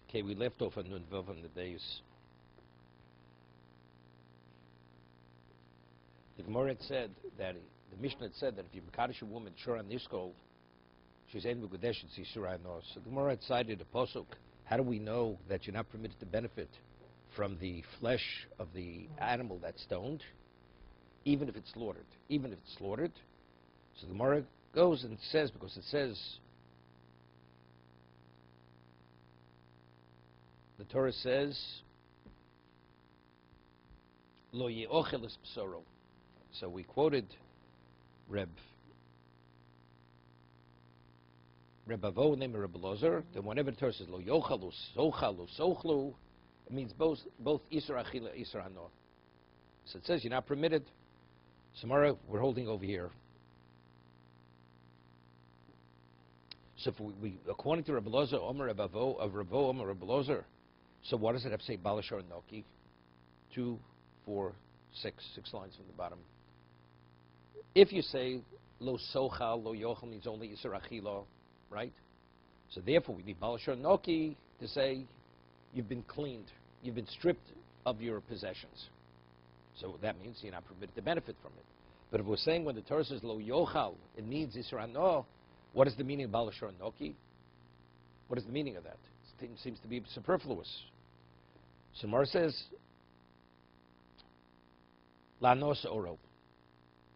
Okay, we left off on Nun Vav on the days. The Gemara had said that, the Mishnah had said that if you Mekadosh a woman, Shura Niskol, she's Ein B'Gudesh and Sisura No. So the Gemara had cited a Posuk. How do we know that you're not permitted to benefit from the flesh of the animal that's stoned, even if it's slaughtered? Even if it's slaughtered. So the Gemara goes and says, because it says, the Torah says, Lo ye'ochel es b'soro. So we quoted Reb Avo named Reb Lozer. Then whenever the Torah says Lo yochalu, sochalu, sochlu, it means both Isra Achila, Isra Hanor. So it says you're not permitted. Samara, we're holding over here. So if we according to Reb Lozer, Omer Reb Avo, of Ravo, Omer Reb Lozer, so what does it have to say? Balashar Noki, 2, 4, 6 lines from the bottom. If you say Lo Sochal, Lo Yochel means only Isra Achila, right? So therefore we need Balashar Noki to say you've been cleaned, you've been stripped of your possessions. So that means you're not permitted to benefit from it. But if we're saying when the Torah says Lo Yochal, it means Isra No, what is the meaning of Balashar Noki? What is the meaning of that? It seems to be superfluous. So Mar says, La Nos Oro,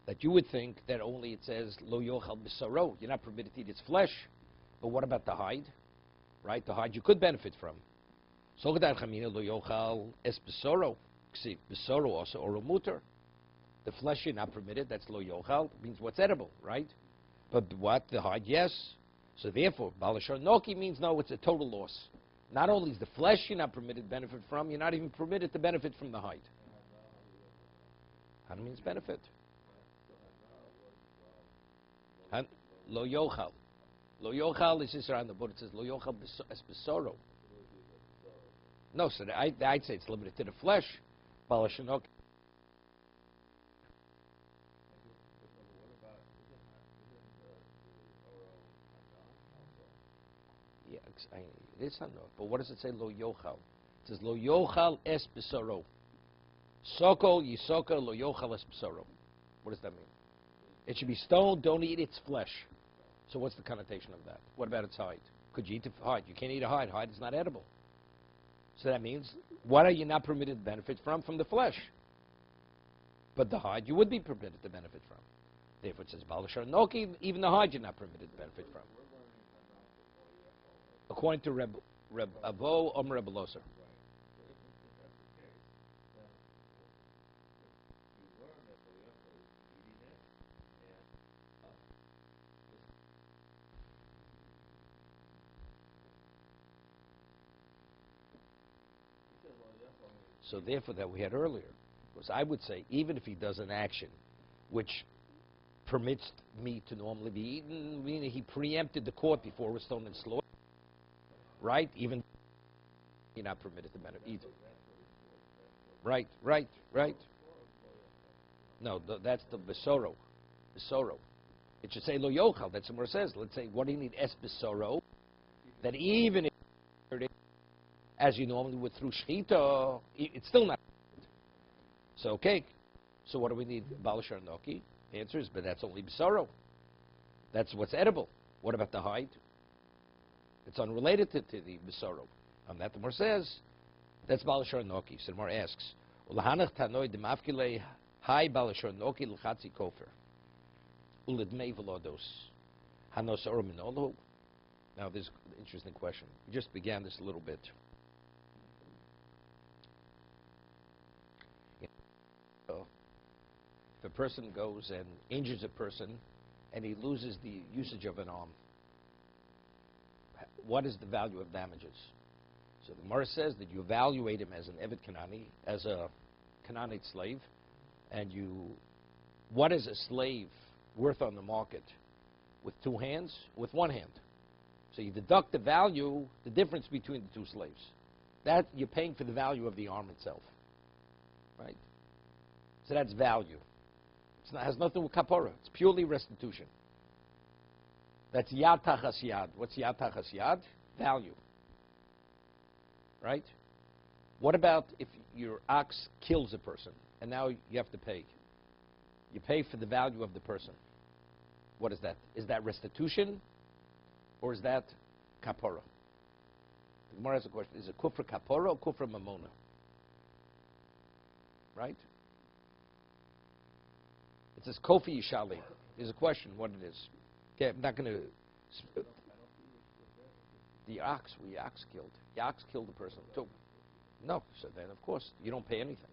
that you would think that only it says Lo Yochal B'Saro, you're not permitted to eat its flesh. But what about the hide? Right? The hide you could benefit from. So Lo Yochal Es B'Saro. See, B'Saro also Oro Muter. The flesh you're not permitted, that's Lo Yochal, means what's edible, right? But what? The hide, yes. So therefore, Balashar Noki means no, it's a total loss. Not only is the flesh you're not permitted to benefit from, you're not even permitted to benefit from the hide. How means benefit? Lo Yochal. Lo Yochal is Isra on the board. It says Lo Yochal es B'Soro. No, so I'd say it's limited to the flesh. Balashar Noki. Yeah, it is not. But what does it say? Lo Yochal. It says Lo Yochal es B'Soro. Sokol Yisoka Lo Yochal es B'Soro. What does that mean? It should be stoned. Don't eat its flesh. So what's the connotation of that? What about its hide? Could you eat the hide? You can't eat a hide. Hide is not edible. So that means what are you not permitted to benefit from? From the flesh. But the hide you would be permitted to benefit from. Therefore it says Balashar Noki, even the hide you're not permitted to benefit from. According to Reb Avo or Reb Loser. So therefore that we had earlier, because I would say even if he does an action which permits meat to normally be eaten, meaning he preempted the court before it was stoned and slaughtered, right? Even you're not permitted to benefit either. Right. No, that's the Besoro. Besoro. It should say Lo Yochal. That's what it says. Let's say, what do you need? Es Besoro. That even if as you normally would through Shechita, it's still not. So, okay. So what do we need? Balashar Noki. The answer is, but that's only Besoro. That's what's edible. What about the hide? It's unrelated to the Besoro. On that, the Mar says, that's Balashar Noki. So the Mar asks, Ulahanach Tanoi Demafkile Hai Balashar Noki L'chatzi Kofer Ulidmei Velodos Hanos Oro Minolo. Now, there's an interesting question. We just began this a little bit. If a person goes and injures a person and he loses the usage of an arm, what is the value of damages? So the Gemara says that you evaluate him as an Evet Kanani, as a Canaanite slave, and what is a slave worth on the market? With 2 hands? With 1 hand. So you deduct the value, the difference between the 2 slaves. That you're paying for the value of the arm itself. Right? So that's value. It has nothing with kapora. It's purely restitution. That's yad tachas yad. What's yad tachas yad? Value. right? What about if your ox kills a person, and now you have to pay? You pay for the value of the person. What is that? Is that restitution, or is that kapora? The Gemara has a question. Is it kufra kapora or kufra mamona? Right? It says kofi yishali. There's a question what it is. Okay, I'm not going to... The ox killed. The ox killed the person too. No, so then of course you don't pay anything.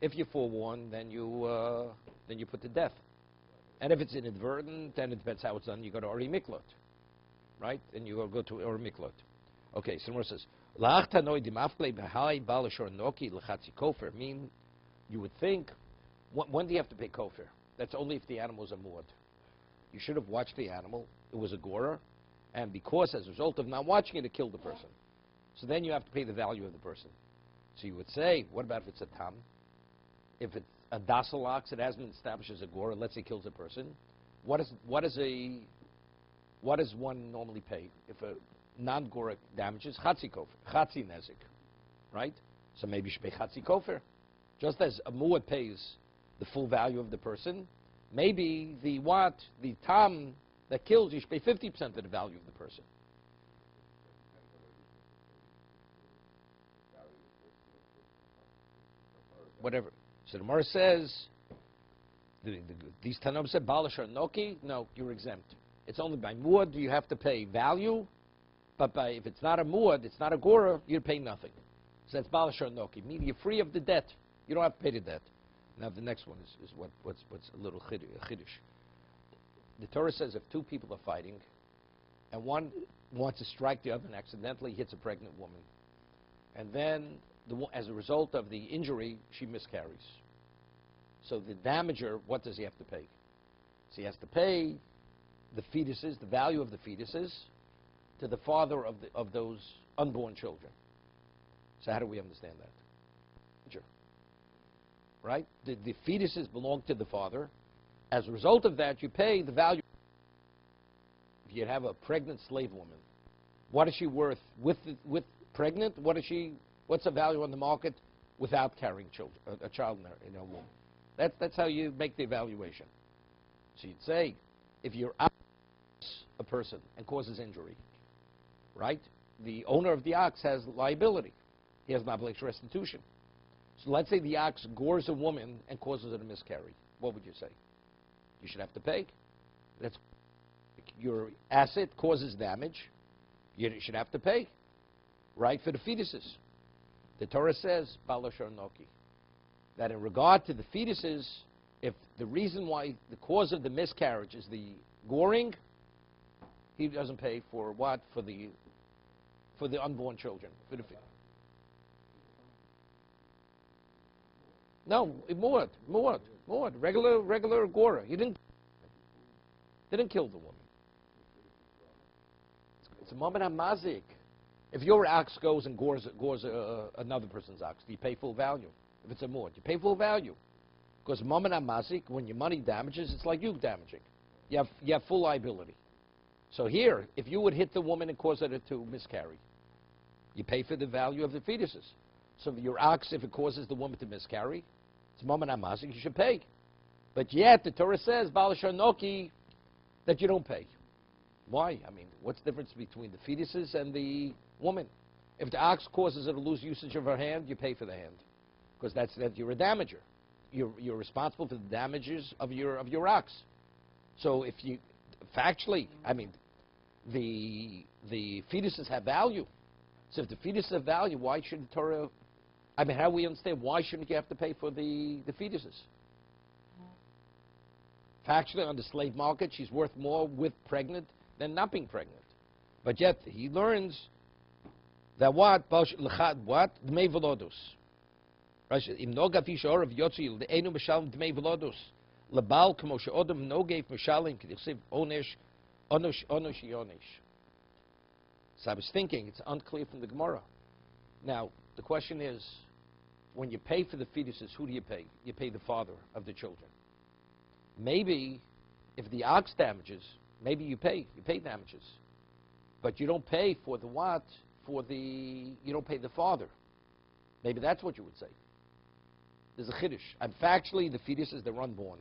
If you're forewarned, then you put to death. And if it's inadvertent, then it depends how it's done. You go to Ori Miklot, right? And you go to Ori Miklot. Okay, so it says, mean you would think, when do you have to pay kofir? That's only if the animal is a muad. You should have watched the animal. It was a gorer, and because as a result of not watching it, it killed the person. So then you have to pay the value of the person. So you would say, what about if it's a tam? If it's a docile ox, it hasn't been established as a gorer. Let's say kills a person. What does one normally pay if a non-gorer damages? Chatzi kofer, chatzi nezik, right? So maybe you should pay chatzi kofer, just as a muad pays the full value of the person. Maybe the tam that kills, you should pay 50% of the value of the person. Whatever. So the Gemara says, these Tanoim said, Balash or Noki, no, you're exempt. It's only by muad you have to pay value, but if it's not a muad, it's not a gora, you pay nothing. So that's Balash or Noki, meaning you're free of the debt. You don't have to pay the debt. Now the next one is what's a little chiddush. The Torah says if two people are fighting, and one wants to strike the other and accidentally hits a pregnant woman, and then as a result of the injury, she miscarries. So the damager, what does he have to pay? So he has to pay the fetuses, the value of the fetuses, to the father of those unborn children. So how do we understand that? Sure. Right? The fetuses belong to the father. As a result of that, you pay the value. If you have a pregnant slave woman, what is she worth with pregnant? What's the value on the market without carrying children, a child in her womb? That's how you make the evaluation. So you'd say, if you're ox a person and causes injury, right? The owner of the ox has liability. He has an obligation of restitution. So let's say the ox gores a woman and causes her to miscarry. What would you say? You should have to pay. That's your asset causes damage. You should have to pay, right, for the fetuses. The Torah says, Balashar Noki, that in regard to the fetuses, if the reason why the cause of the miscarriage is the goring, he doesn't pay for what? For the unborn children. No, muad, regular gorer. He didn't kill the woman. It's a moment hamazik. If your ox goes and gores another person's ox, do you pay full value? If it's a muad, you pay full value. Because moment hamazik, when your money damages, it's like you damaging. You have full liability. So here, if you would hit the woman and cause her to miscarry, you pay for the value of the fetuses. So your ox, if it causes the woman to miscarry, it's moment hamazik, you should pay. But yet, the Torah says, Balashar Noki, that you don't pay. Why? I mean, what's the difference between the fetuses and the woman? If the ox causes her to lose usage of her hand, you pay for the hand. Because that you're a damager. You're responsible for the damages of your ox. So if you, factually, I mean, the fetuses have value. So if the fetuses have value, why should the Torah, I mean, how do we understand, why shouldn't you have to pay for the fetuses? Factually, on the slave market, she's worth more with pregnant than not being pregnant. But yet, he learns that what? Dmei velodus. Im noga fi shor of yotzil, the enu mishalim dmei velodus. Labal kmo she'odem nogev mishalim k'dichsiv onesh yonesh. So I was thinking, it's unclear from the Gemara. Now, the question is, when you pay for the fetuses, who do you pay? You pay the father of the children. Maybe, if the ox damages, maybe you pay damages. But you don't pay for the what? you don't pay the father. Maybe that's what you would say. There's a chiddush. And factually, the fetuses, they're unborn.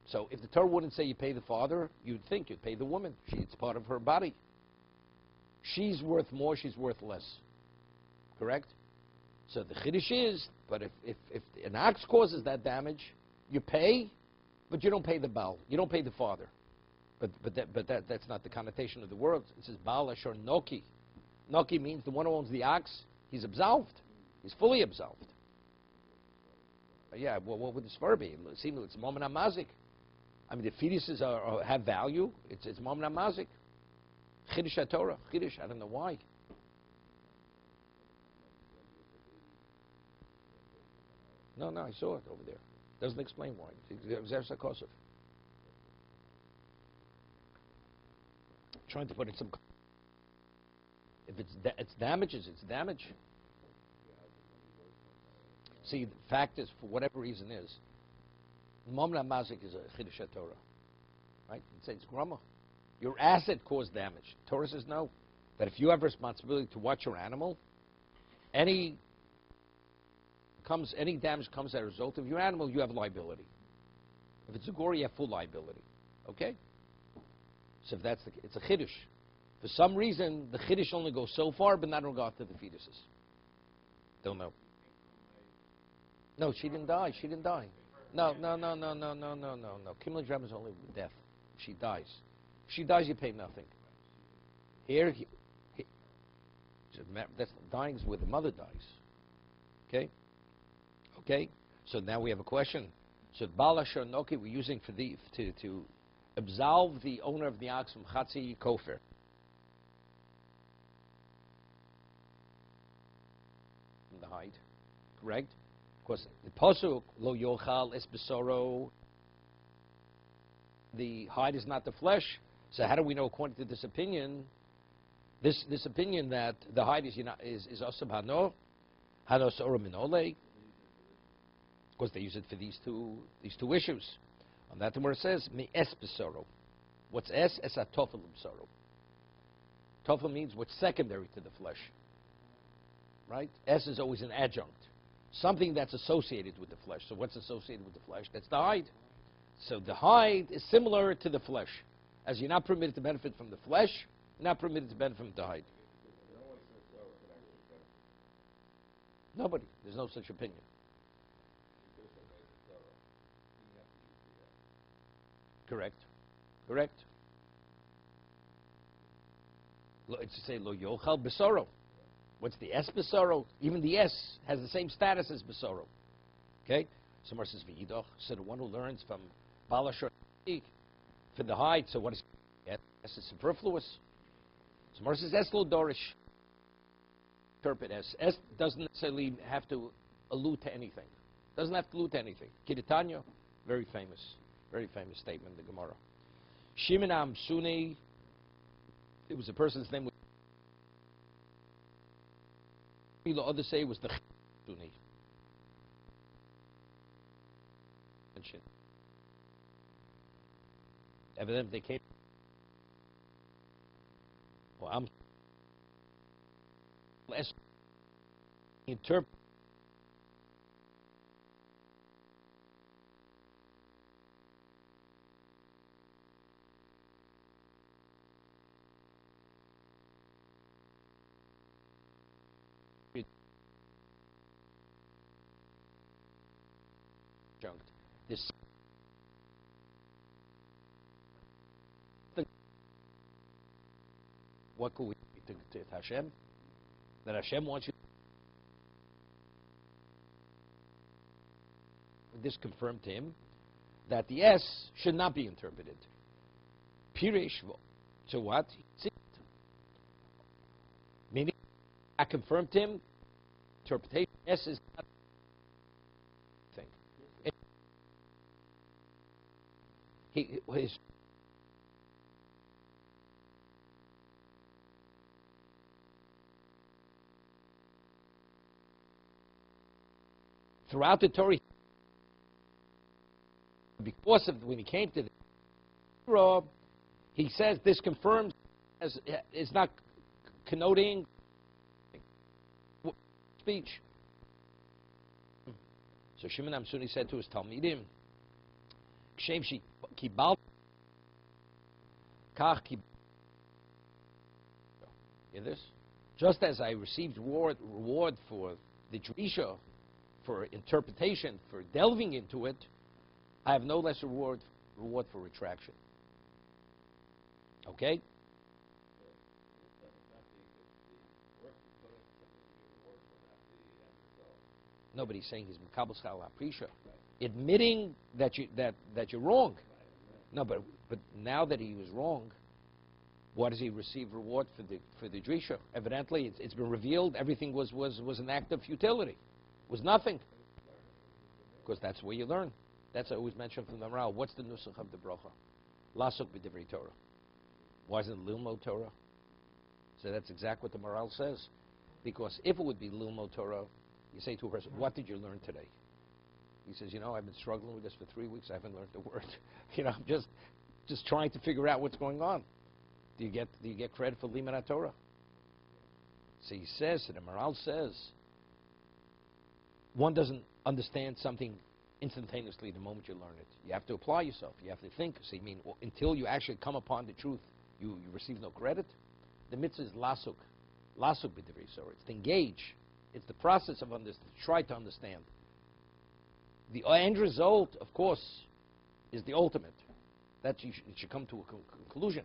So if the Torah wouldn't say you pay the father, you'd think you'd pay the woman. It's part of her body. She's worth more, she's worth less. Correct? So the chiddush is, but if an ox causes that damage, you pay, but you don't pay the baal. You don't pay the father. But that's not the connotation of the word. It says baal asher noki. Noki means the one who owns the ox, he's absolved. He's fully absolved. Yeah, well, what would the svar be? It seems it's moment amazik. I mean, the fetuses have value. It's moment amazik. Chiddush HaTorah. Chiddush, I don't know why. No, I saw it over there. Doesn't explain why. It's Kosov. Trying to put in some. If it's damages, it's damage. See, the fact is, for whatever reason is, Moment Mazik is a Chiddush HaTorah. Right? It says grama. Your asset caused damage. Torah says no. That if you have responsibility to watch your animal, any damage comes as a result of your animal, you have liability. If it's a gore, you have full liability. Okay? So if that's it's a chiddush. For some reason, the chiddush only goes so far, but not in regard to the fetuses. Don't know. No, she didn't die. She didn't die. No. Kimla Drem is only death. She dies. If she dies, you pay nothing. Here, that's dying is where the mother dies. Okay? Okay? So now we have a question. So Bala Sharnoki we're using for to absolve the owner of the ox from Chatzi Kofer. From the hide. Correct? Because the Pasuk, Lo Yochal Es Besoro, the hide is not the flesh. So how do we know, according to this opinion, this opinion that the hide is Asab Hano, Hano Sora Minole? Of course, they use it for these two issues. On that, where it says Me Es Besoro. What's Es? Es Atofel Besoro. Tofel means what's secondary to the flesh. Right? Es is always an adjunct. Something that's associated with the flesh. So what's associated with the flesh? That's the hide. So the hide is similar to the flesh. As you're not permitted to benefit from the flesh, you're not permitted to benefit from the hide. Nobody. There's no such opinion. Correct. It's to say lo yochal besoro. What's the S besoro? Even the S has the same status as besoro. Okay? Somewhere says v'yidoch. So the one who learns from balashor for the hide. So what is S? S is superfluous. Somewhere says es lo dorish. Interpret S. S doesn't necessarily have to allude to anything. Doesn't have to allude to anything. Kiritanya, very famous statement in the Gemara. Shimon Amsuni, it was a person's name. The other say it was the Suni. Evidently they came. Well, I'm interpret. This what could we do to Hashem? That Hashem wants you. This confirmed to him that the S should not be interpreted. Pirish. So what? Meaning, I confirmed to him. Interpretation S is not. His throughout the Torah, because of when he came to the Torah, he says this confirms as is not connoting speech. So Shimon Amsuni said to his Talmidim, "Kshem kibal kach kibal." Hear this? Just as I received reward for the drisha, for interpretation, for delving into it, I have no less reward for retraction. Okay? Nobody's saying he's Makabel Schal Aprisha. Admitting that you're wrong. No, but now that he was wrong, what does he receive reward for the drisha? Evidently, it's been revealed. Everything was an act of futility. It was nothing. Because that's where you learn. That's always mentioned from the Maral. What's the nusach of the bracha? Lasuk b'divrei Torah. Why isn't it Lilmo Torah? So that's exactly what the Maral says. Because if it would be Lilmo Torah, you say to a person, what did you learn today? He says, I've been struggling with this for 3 weeks. I haven't learned a word. I'm just trying to figure out what's going on. Do you get credit for Limanat Torah? So he says, the Maral says, one doesn't understand something instantaneously the moment you learn it. You have to apply yourself. You have to think. So you mean until you actually come upon the truth, you receive no credit? The mitzvah is lasuk b'divrei Torah. It's to engage. It's the process of try to understand. The end result, of course, is the ultimate. That you should come to a conclusion.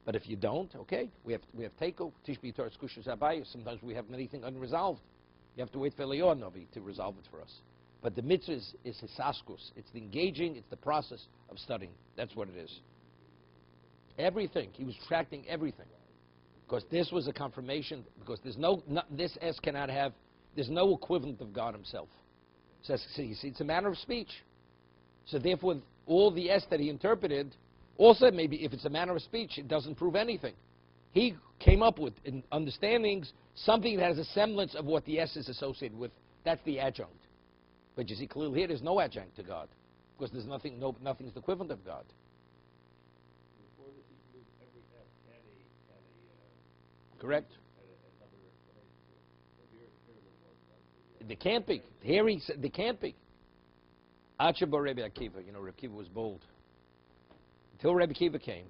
But if you don't, okay, we have teiko, tishbi Torah skusha zabayis. Sometimes we have anything unresolved. You have to wait for Eliyahu Novi to resolve it for us. But the mitzvah is hisaskus. It's the engaging. It's the process of studying. That's what it is. Everything. He was tracking everything. Because this was a confirmation. Because this S cannot have. There's no equivalent of God Himself. So you see, it's a manner of speech. So therefore, all the S that he interpreted, also maybe if it's a manner of speech, it doesn't prove anything. He came up with in understandings something that has a semblance of what the S is associated with. That's the adjunct. But you see clearly here, there's no adjunct to God, because there's nothing's the equivalent of God. Correct. There can't be. Here he said there can't be. Achaba Rebbe Akiva. Rebbe Akiva was bold. Until Rebbe Akiva came.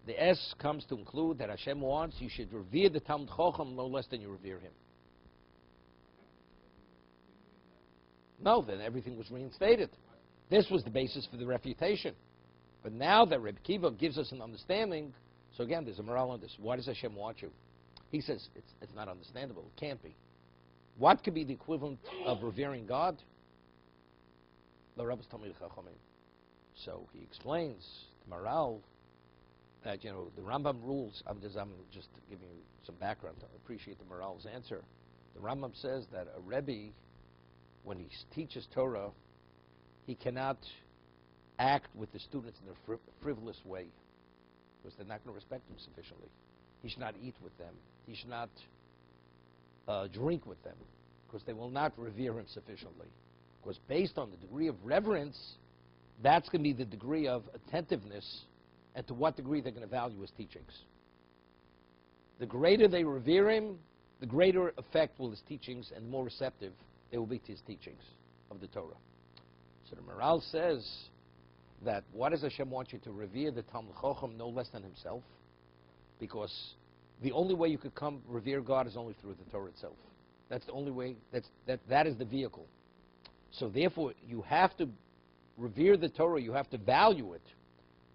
The S comes to include that Hashem wants you should revere the Talmud Chacham no less than you revere him. No, then everything was reinstated. This was the basis for the refutation. But now that Rebbe Akiva gives us an understanding, so again, there's a morale on this. Why does Hashem want you? He says it's not understandable. It can't be. What could be the equivalent of revering God? So he explains, the morale, that the Rambam rules. I'm just giving you some background to appreciate the morale's answer. The Rambam says that a Rebbe, when he teaches Torah, he cannot act with the students in a frivolous way, because they're not going to respect him sufficiently. He should not eat with them. He should not drink with them, because they will not revere him sufficiently. Because based on the degree of reverence, that's going to be the degree of attentiveness and to what degree they're going to value his teachings. The greater they revere him, the greater effect will his teachings, and the more receptive they will be to his teachings of the Torah. So the Maral says that why does Hashem want you to revere the Talmud Chacham no less than himself? Because the only way you could revere God is only through the Torah itself. That's the only way. That is the vehicle. So therefore, you have to revere the Torah. You have to value it,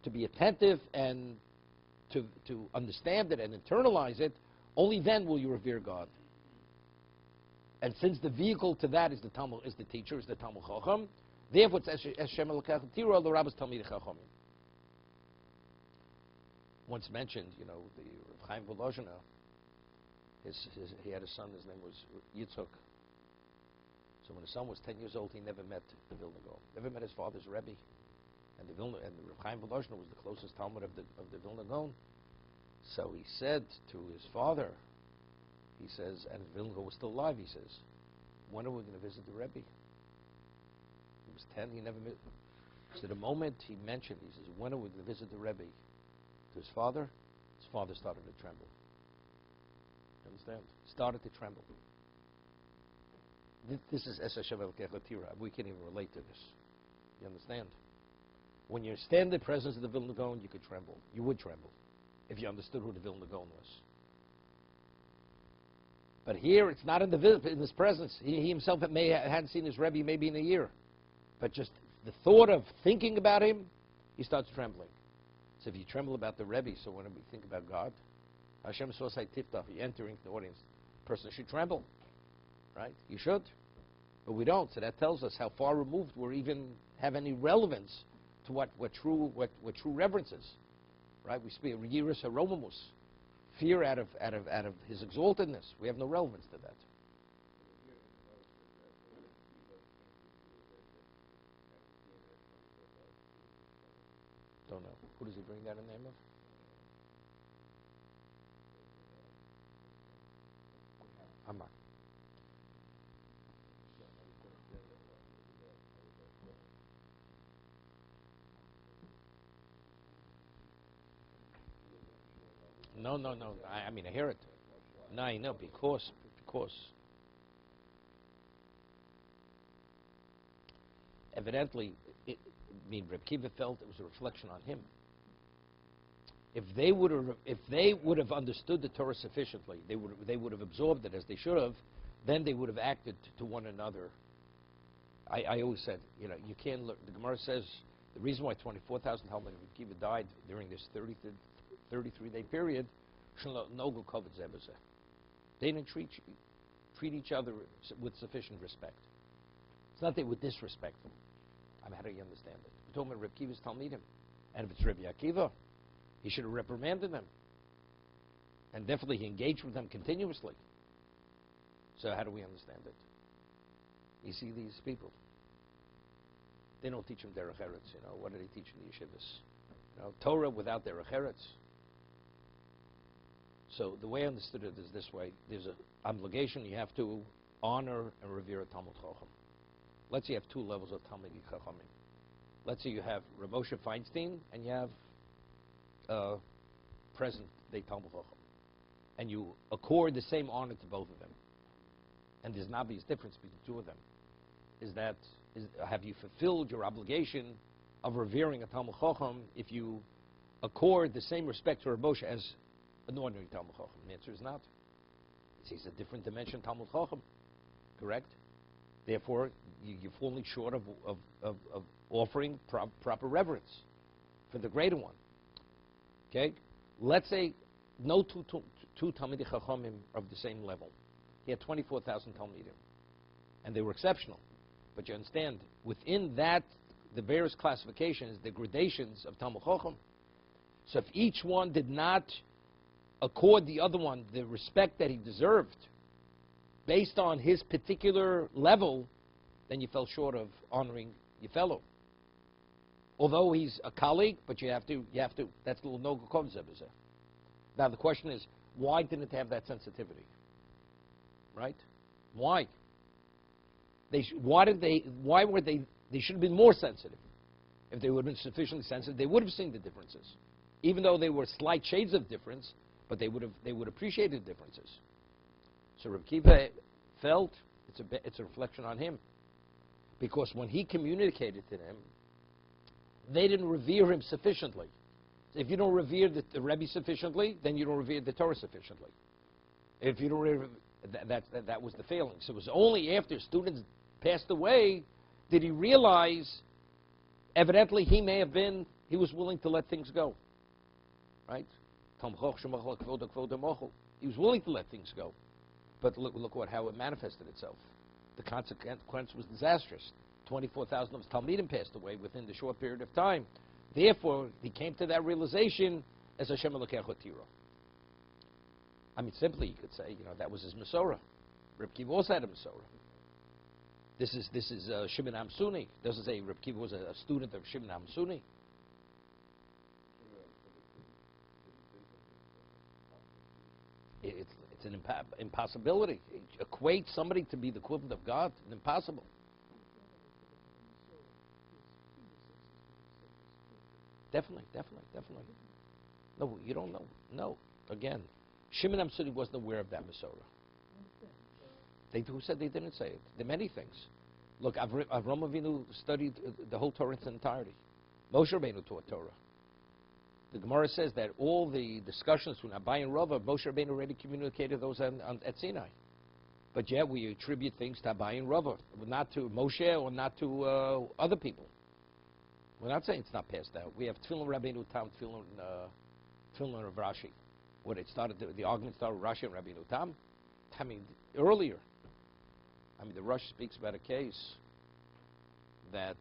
to be attentive and to understand it and internalize it. Only then will you revere God. And since the vehicle to that is the teacher, is the Talmud Chacham, therefore it's Hashem Elokech Tira l'Rabbos Talmidei Chachamim. Once mentioned, the Rav Chaim Volozhiner, he had a son. His name was Yitzchok. So when his son was 10 years old, he never met the Vilna Gaon. Never met his father's Rebbe, and the Rav Chaim Volozhiner was the closest Talmud of the Vilna Gaon. So he said to his father, he says, and Vilna Gaon was still alive. He says, "When are we going to visit the Rebbe?" He was 10. He never met. So the moment he mentioned, he says, when I would visit the Rebbe to his father started to tremble. You understand? Started to tremble. This is Es Hashem Elokecha Tira. We can't even relate to this. You understand? When you stand in the presence of the Vilna Gaon, you could tremble. You would tremble if you understood who the Vilna Gaon was. But here, it's not in his presence. He himself hadn't seen his Rebbe maybe in a year. But just the thought of thinking about him, he starts trembling. So if you tremble about the Rebbe, so when we think about God, Hashem Sosai Tiftach, you enter into the audience, the person should tremble. Right? You should. But we don't. So that tells us how far removed we even have any relevance to what true reverence is. Right? We speak Yiras Haromamus, fear out of his exaltedness. We have no relevance to that. Don't know. Who does he bring that in the name of? Amar. No. I mean, I hear it. No, I know, because. Evidently, Reb Kiva felt it was a reflection on him. If they would have understood the Torah sufficiently, they would have absorbed it as they should have, then they would have acted to one another. I always said, you can't look. The Gemara says the reason why 24,000 Talmid Reb Kiva died during this 33-day period, they didn't treat each other with sufficient respect. It's not they would disrespect them. How do you understand it? We're talking about Reb Kiva's Talmidim. And if it's Reb Akiva, he should have reprimanded them. And definitely he engaged with them continuously. So how do we understand it? You see these people. They don't teach them derech eretz. What do they teach in the yeshivas? Torah without derech eretz. So the way I understood it is this way. There's an obligation. You have to honor and revere a Talmud Chacham. Let's say you have two levels of Talmud Chachamim. Let's say you have Rav Moshe Feinstein and you have present-day Talmud Chacham. And you accord the same honor to both of them. And there's an obvious difference between the two of them. Have you fulfilled your obligation of revering a Talmud Chacham if you accord the same respect to Rav Moshe as an ordinary Talmud Chacham? The answer is not. He's a different dimension Talmud Chacham. Correct? Therefore, you're falling short of offering proper reverence for the greater one. Okay? Let's say no two Talmidei Chachamim of the same level. He had 24,000 Talmidim. And they were exceptional. But you understand, within that, the various classifications, the gradations of Talmud Chacham. So if each one did not accord the other one the respect that he deserved, based on his particular level, then you fell short of honoring your fellow. Although he's a colleague, but you have to. That's the no kovzeh. Now the question is, why didn't it have that sensitivity? Right? Why? They should have been more sensitive. If they would have been sufficiently sensitive, they would have seen the differences, even though they were slight shades of difference. But they would appreciate the differences. So Reb Kiva felt it's a reflection on him, because when he communicated to them, they didn't revere him sufficiently. If you don't revere the Rebbe sufficiently, then you don't revere the Torah sufficiently. If you don't revere, that was the failing. So it was only after students passed away did he realize, evidently he was willing to let things go. Right? He was willing to let things go. But look how it manifested itself. The consequence was disastrous. 24,000 of his Talmidim passed away within the short period of time. Therefore, he came to that realization as Hashem Elokecha Tira. Simply you could say, that was his Masorah. Reb Kiva also had a Masorah. This is Shimon Amsuni. Doesn't say Reb Kiva was a student of Shimon Amsuni. It's an impossibility. Equate somebody to be the equivalent of God. Impossible. Definitely, definitely, definitely. No, you don't know. No. Again, Shimon Amsudi wasn't aware of that Masorah. Who said they didn't say it? There are many things. Look, Avram Avinu studied the whole Torah in its entirety. Moshe Rabbeinu taught Torah. The Gemara says that all the discussions between Abai and Rava, Moshe Rabbeinu already communicated those at Sinai. But yet we attribute things to Abai and Rava, not to Moshe or not to other people. We're not saying it's not passed down. We have Tefillin Rabbeinu Tam, Tefillin of Rashi. When it started, the argument started with Rashi and Rabbeinu Tam. I mean, earlier. I mean, the Rush speaks about a case that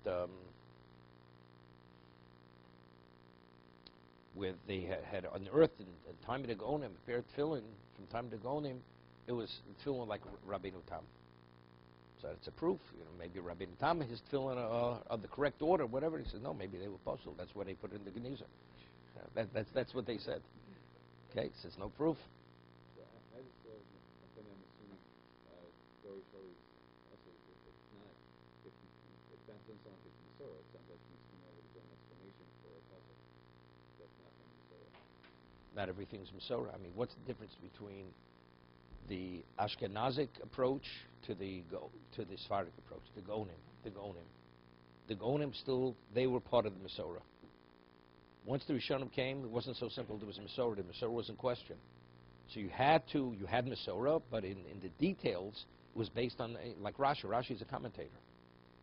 where they had unearthed in time of the Gonim, a pair of tefillin from time of the Gonim, it was tefillin like Rabbeinu Tam. So it's a proof, maybe Rabbeinu Tam, his tefillin are the correct order, whatever. He says, no, maybe they were puzzled. That's why they put it in the Geniza. That's what they said. Okay, he says no proof. So I just I'm assuming very shortly also it's not if that doesn't sound like it's Masorah, it sounds like he's coming over to do an explanation for a puzzle. That's not from Masorah. Not everything's Masorah. I mean, what's the difference between the Ashkenazic approach to the Sephardic approach, the Gonim? The Gonim still, they were part of the Masorah. Once the Rishonim came, it wasn't so simple. There was a Masorah. The Masorah was in question. So you had Masorah, but in the details, it was based on, like Rashi. Rashi is a commentator.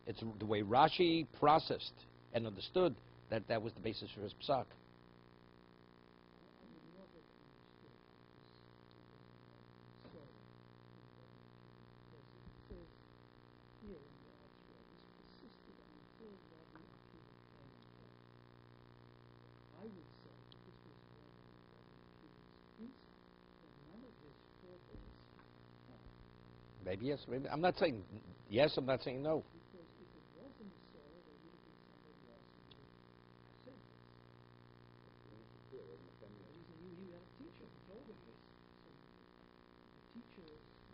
It's the way Rashi processed and understood that was the basis for his psak. Maybe yes, maybe. I'm not saying yes, I'm not saying no.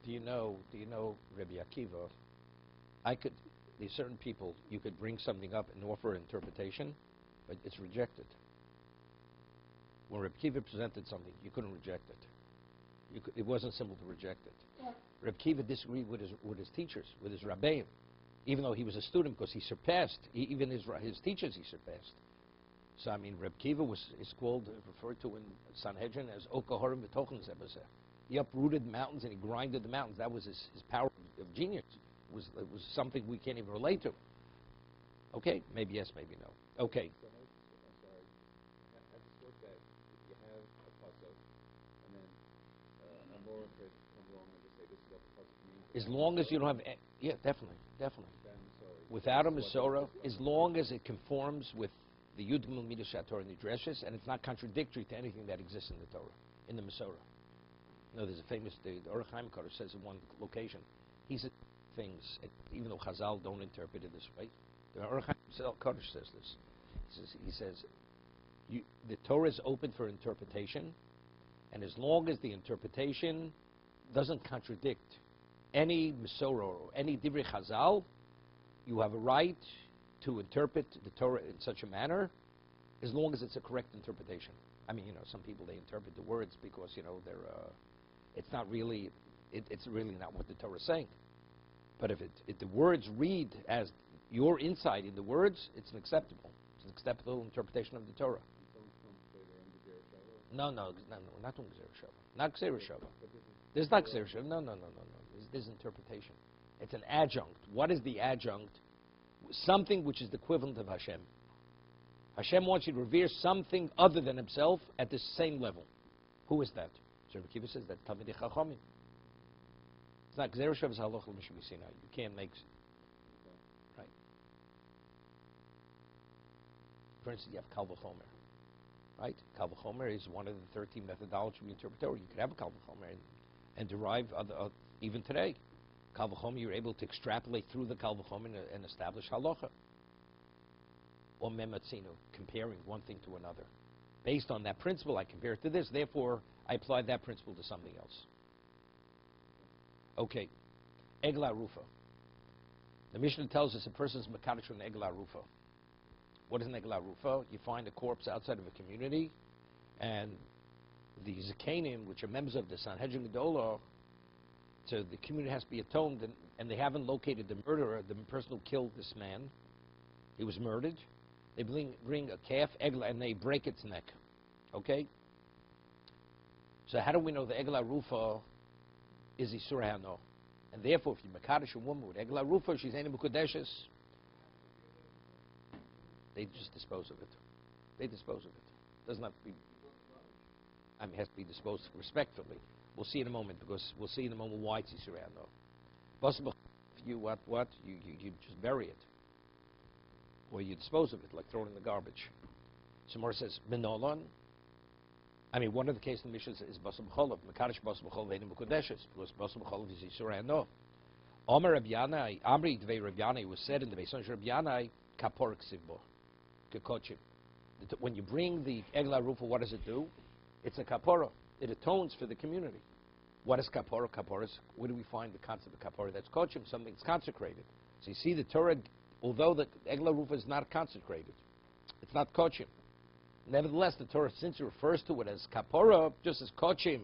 Do you know, Rabbi Akiva, there's certain people, you could bring something up and offer an interpretation, but it's rejected. When Rabbi Akiva presented something, you couldn't reject it. It wasn't simple to reject it. Reb Kiva disagreed with his teachers, with his rabbeim, even though he was a student, because he surpassed, even his teachers he surpassed. So, I mean, Reb Kiva is referred to in Sanhedrin as Okahorim B'tochen Zebazeh. He uprooted mountains and he grinded the mountains. That was his power of genius. It was something we can't even relate to. Okay, maybe yes, maybe no. Okay. So I'm sorry. How does this work that if you have a puzzle and then a Mora could come along and just say this is what the puzzle means? As long as you don't have, definitely. Without a Masorah, as long as it conforms with the Yud Gimel Midas Torah and the Dreshes, and it's not contradictory to anything that exists in the Torah, in the Masorah. There's a famous, the Orach Chaim Kodesh says in one location, he said things, even though Chazal don't interpret it this way, the Orach Chaim Kodesh says this. He says the Torah is open for interpretation, and as long as the interpretation doesn't contradict any Masorah or any Divrei Chazal, you have a right to interpret the Torah in such a manner, as long as it's a correct interpretation. I mean, some people, they interpret the words because, they're, it's not really, it's really not what the Torah is saying. But if the words read as your insight in the words, it's an acceptable interpretation of the Torah. No, not doing Gzera Shava. Not Gzera Shava. There's not Gzera Shava. No. There's interpretation. It's an adjunct. What is the adjunct? Something which is the equivalent of Hashem. Hashem wants you to revere something other than himself at the same level. Who is that? So Rabbi Kiva says that's Talmidei Chachamim. It's not Gzera Shava, it's Halacha L'Mishmi Sinai. You can't make... Right. For instance, you have Kal V'chomer. Right? Kal V'chomer is one of the 13 methodologies we interpret Torah. You could have a Kal V'chomer and derive even today. Kal V'chomer, you're able to extrapolate through the Kal V'chomer and establish halacha. Or mematzinu, comparing one thing to another. Based on that principle, I compare it to this. Therefore, I apply that principle to something else. Okay. Egla Rufa. The Mishnah tells us a person's mekadosh on Egla Rufa. What is an egla rufa? You find a corpse outside of a community, and the zakanim, which are members of the Sanhedrin Gedolah, so the community has to be atoned, and they haven't located the murderer, the person who killed this man. He was murdered. They bring a calf, egla, and they break its neck. Okay? So how do we know the egla rufa is Isur Hano? And therefore, if you makadosh a woman with egla rufa, she's ain't mukadeshes. They just dispose of it. They dispose of it. Does not be. I mean, it has to be disposed respectfully. We'll see in a moment, because we'll see in a moment why it's Isur Hano. Possible, if you you just bury it, or you dispose of it, like throw it in the garbage. Somewhere says Minolan. I mean, one of the cases in the Mishnah is Basar B'cholav. Mekadosh Basar B'cholav Ve'enim B'kodeshes, because Basar B'cholav is Isur Hano. Omer Rabbi Yanai, Amri Dvei Rabbi Yanai was said in the Beis Hamidrash Rabbi Yanai, Kaporik Sivbo, Kekochim. When you bring the Egla Rufa, what does it do? It's a kapora. It atones for the community. What is kapora? Kapora is, where do we find the concept of kapora? That's kochim, something that's consecrated. So you see the Torah, although the Egla Rufa is not consecrated, it's not kochim. Nevertheless, the Torah, since it refers to it as kapora, just as kochim,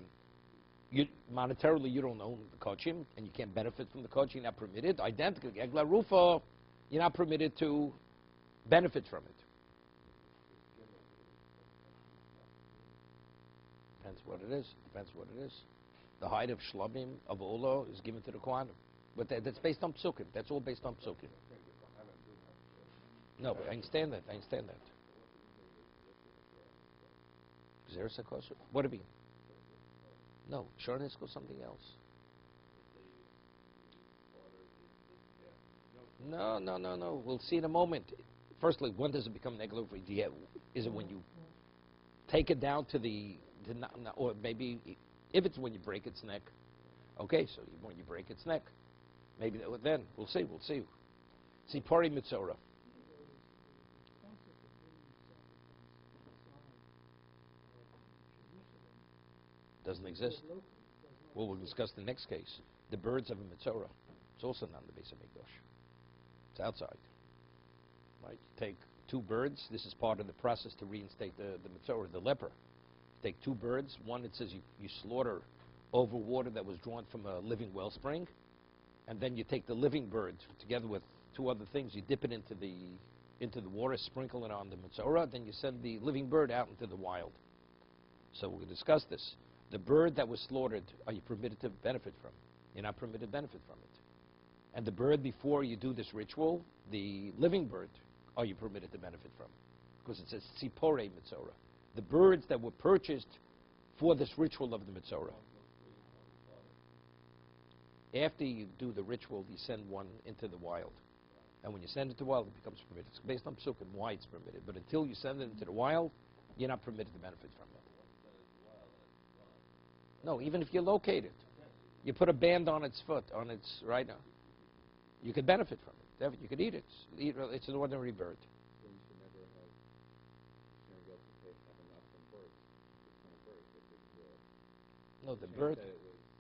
monetarily you don't own the kochim, and you can't benefit from the kochim, you're not permitted. Identically, Egla Rufa, you're not permitted to benefit from it. Depends what it is. Depends what it is. The height of shlomim of Ola is given to the Kohanim. But that's based on psukim. That's all based on psukim. No, but I understand that. I understand that. What do you mean? No, Sharnis goes something else. No. We'll see in a moment. Firstly, when does it become an egla? Is it when you take it down to the, or maybe if it's when you break its neck? Okay, so when you break its neck, maybe then we'll see. See, Pari Mitzora. Doesn't exist. Well, we'll discuss the next case. The birds of a Mitzora. It's also not in the base of Mikdash. It's outside. Right? You take two birds. This is part of the process to reinstate the Mitzora, the leper. You take two birds. One, it says you slaughter over water that was drawn from a living wellspring. And then you take the living bird together with two other things. You dip it into the water, sprinkle it on the Mitzora. Then you send the living bird out into the wild. So we'll discuss this. The bird that was slaughtered, are you permitted to benefit from? You're not permitted to benefit from it. And the bird, before you do this ritual, the living bird, are you permitted to benefit from? Because it says Tzipore Mitzora. The birds that were purchased for this ritual of the Mitzora. After you do the ritual, you send one into the wild. And when you send it to the wild, it becomes permitted. It's based on psukim why it's permitted. But until you send it into the wild, you're not permitted to benefit from it. No, even if you locate it. You put a band on its foot, on its, right now. You could benefit from it. You could eat it. It's an ordinary bird. No, the bird,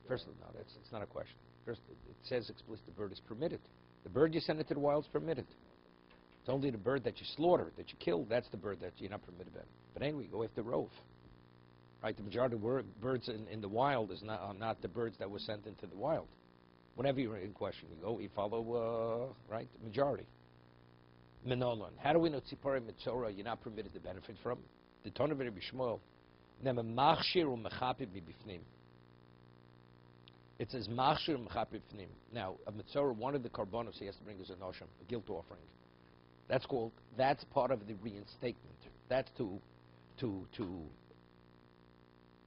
first, no, it's not a question. First, it says explicitly the bird is permitted. The bird you send into the wild is permitted. It's only the bird that you slaughter, that you kill, that's the bird that you're not permitted by. But anyway, go after rove. Right, the majority of birds in the wild are not the birds that were sent into the wild. Whenever you're in question, you follow, right, the majority. Minolan. How do we know Tzipori Mitzora you're not permitted to benefit from? The Ton of Rabbi Shmuel. It says Machshir Mechapir B'fnim. Now, a Mitzora, one of the karbonos he has to bring is a nosham, a guilt offering. That's part of the reinstatement. That's to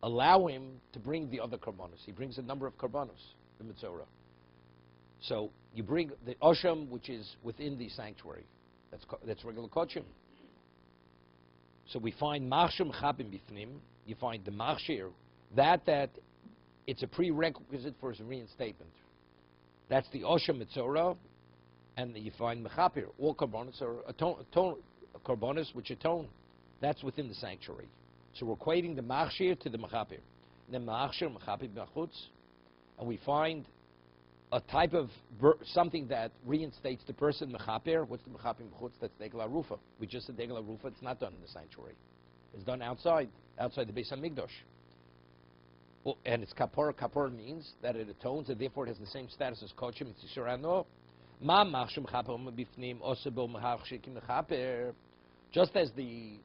allow him to bring the other karbonos. He brings a number of karbonos, the Mitzora. So you bring the Osham, which is within the sanctuary. That's regular kochim. So we find Machshir Mechapim Bifnim. You find the Machshir, that it's a prerequisite for his reinstatement. That's the Osham Mitzora. And you find Mechapir. All karbonos are karbonos which atone. That's within the sanctuary. So we're equating the Machshir to the Mechapir. Then Machshir, Mechapir B'chutz. And we find a type of something that reinstates the person, mechaper. What's the mechaper b'chutz? That's degla rufa. We just said degla rufa. It's not done in the sanctuary. It's done outside the Beis Hamikdash. Well, and it's kapor. Kapor means that it atones, and therefore it has the same status as kochim. It's yisur ma machshim mechaper bifnim osebo mehachshir ki mechaper. Just as the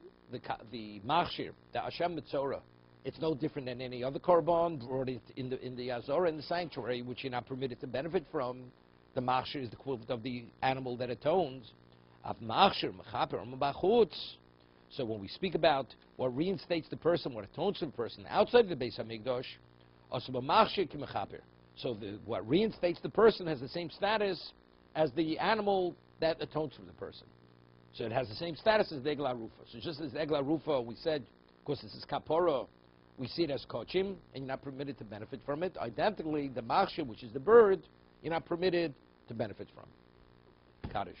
machshir, the Hashem Mitzorah, it's no different than any other korban brought in the Azorah, in the sanctuary, which you're not permitted to benefit from. The machshir is the equivalent of the animal that atones. Av machshir mechaper b'chutz. So when we speak about what reinstates the person, what atones for the person outside of the Beis Hamikdash, osba machshir ki mechaper. So what reinstates the person has the same status as the animal that atones for the person. So it has the same status as the Egla Rufa. So just as the Egla Rufa, we said, of course this is Kapora, we see it as Kochim, and you're not permitted to benefit from it. Identically, the Machshir, which is the bird, you're not permitted to benefit from. Kaddish.